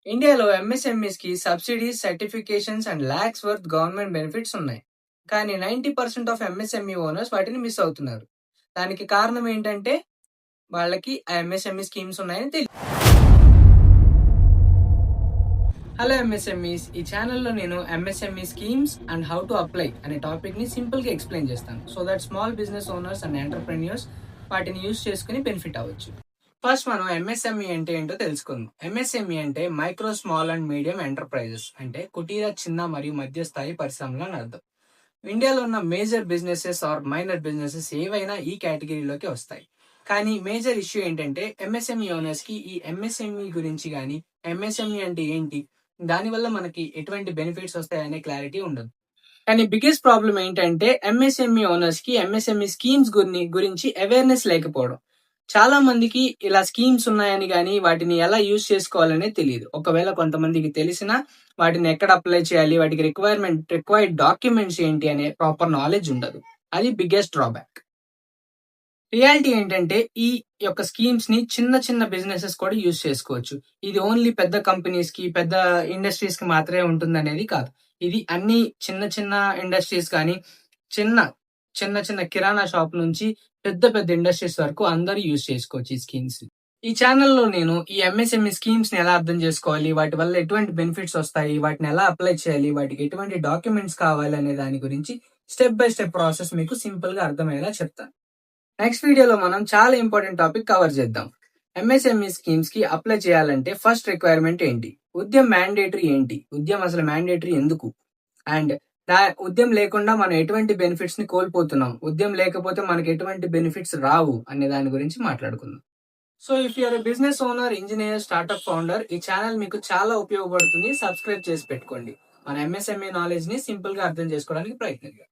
ఇండియాలో ఎంఎస్ఎంఈస్‌కి subsidies, certifications and lakhs worth government benefits ఉన్నాయి. కానీ 90% ఆఫ్ ఎంఎస్ఎంఈ ఓనర్స్ వాటిని మిస్ అవుతున్నారు. దానికి కారణం ఏంటంటే వాళ్ళకి ఆ ఎంఎస్ఎంఈ స్కీమ్స్ ఉన్నాయని తెలీదు. హలో ఎంఎస్ఎంఈస్, ఈ ఛానల్లో నేను MSME schemes and how to apply అనే టాపిక్ ని సింపుల్ గా ఎక్స్ప్లెయిన్ చేస్తాను. So that small business owners and entrepreneurs వాటిని యూస్ చేసుకుని బెనిఫిట్ అవ్వచ్చు. ఫస్ట్ మనం ఎంఎస్ఎంఈ అంటే ఏంటో తెలుసుకుందాం. ఎంఎస్ఎంఈ అంటే micro, small and medium enterprises, అంటే కుటీర, చిన్న మరియు మధ్యస్థాయి పరిశ్రమలు అని అర్థం. ఇండియాలో ఉన్న major businesses or minor businesses ఏవైనా ఈ కేటగిరీలోకి వస్తాయి. కానీ మేజర్ ఇష్యూ ఏంటంటే ఎంఎస్ఎంఈ ఓనర్స్ కి ఈ ఎంఎస్ఎంఈ గురించి కానీ, ఎంఎస్ఎంఈ అంటే ఏంటి, దానివల్ల మనకి ఎటువంటి బెనిఫిట్స్ వస్తాయనే క్లారిటీ ఉండదు. కానీ బిగ్గెస్ట్ ప్రాబ్లం ఏంటంటే ఎంఎస్ఎంఈ ఓనర్స్ కి ఎంఎస్ఎంఈ స్కీమ్స్ గురించి అవేర్నెస్ లేకపోవడం. చాలా మందికి ఇలా స్కీమ్స్ ఉన్నాయని కానీ వాటిని ఎలా యూజ్ చేసుకోవాలనే తెలియదు. ఒకవేళ కొంతమందికి తెలిసినా వాటిని ఎక్కడ అప్లై చేయాలి, వాటికి రిక్వైర్డ్ డాక్యుమెంట్స్ ఏంటి అనే ప్రాపర్ నాలెడ్జ్ ఉండదు. అది బిగ్గెస్ట్ డ్రాబ్యాక్. రియాలిటీ ఏంటంటే ఈ యొక్క స్కీమ్స్ ని చిన్న చిన్న బిజినెసెస్ కూడా యూజ్ చేసుకోవచ్చు. ఇది ఓన్లీ పెద్ద కంపెనీస్ కి, పెద్ద ఇండస్ట్రీస్ కి మాత్రమే ఉంటుంది అనేది కాదు. ఇది అన్ని చిన్న చిన్న ఇండస్ట్రీస్ కానీ, చిన్న చిన్న చిన్న కిరాణా షాప్ నుంచి పెద్ద పెద్ద ఇండస్ట్రీస్ వరకు అందరూ యూజ్ చేసుకోవచ్చు ఈ స్కీమ్స్. ఈ ఛానల్లో నేను ఈ ఎంఎస్ఎంఈ స్కీమ్స్ ని ఎలా అర్థం చేసుకోవాలి, వాటి వల్ల ఎటువంటి బెనిఫిట్స్ వస్తాయి, వాటిని ఎలా అప్లై చేయాలి, వాటికి ఎటువంటి డాక్యుమెంట్స్ కావాలి అనే దాని గురించి స్టెప్ బై స్టెప్ ప్రాసెస్ మీకు సింపుల్ గా అర్థమయ్యేలా చెప్తాను. నెక్స్ట్ వీడియోలో మనం చాలా ఇంపార్టెంట్ టాపిక్ కవర్ చేద్దాం. ఎంఎస్ఎంఈ స్కీమ్స్ కి అప్లై చేయాలంటే ఫస్ట్ రిక్వైర్మెంట్ ఏంటి, ఉద్యమ్ మ్యాండేటరీ ఏంటి, ఉద్యమ్ అసలు మ్యాండేటరీ ఎందుకు, అండ్ ఉద్యమ్ లేకుండా మనం ఎటువంటి బెనిఫిట్స్ ని కోల్పోతున్నాం, ఉద్యమ్ లేకపోతే మనకి ఎటువంటి బెనిఫిట్స్ రావు అనే దాని గురించి మాట్లాడుకుందాం. So if you're a business owner, engineer, startup founder, ఈ ఛానల్ మీకు చాలా ఉపయోగపడుతుంది. సబ్స్క్రైబ్ చేసి పెట్టుకోండి. మన ఎంఎస్ఎంఈ నాలెడ్జ్ ని సింపుల్ గా అర్థం చేసుకోవడానికి ప్రయత్నిద్దాం.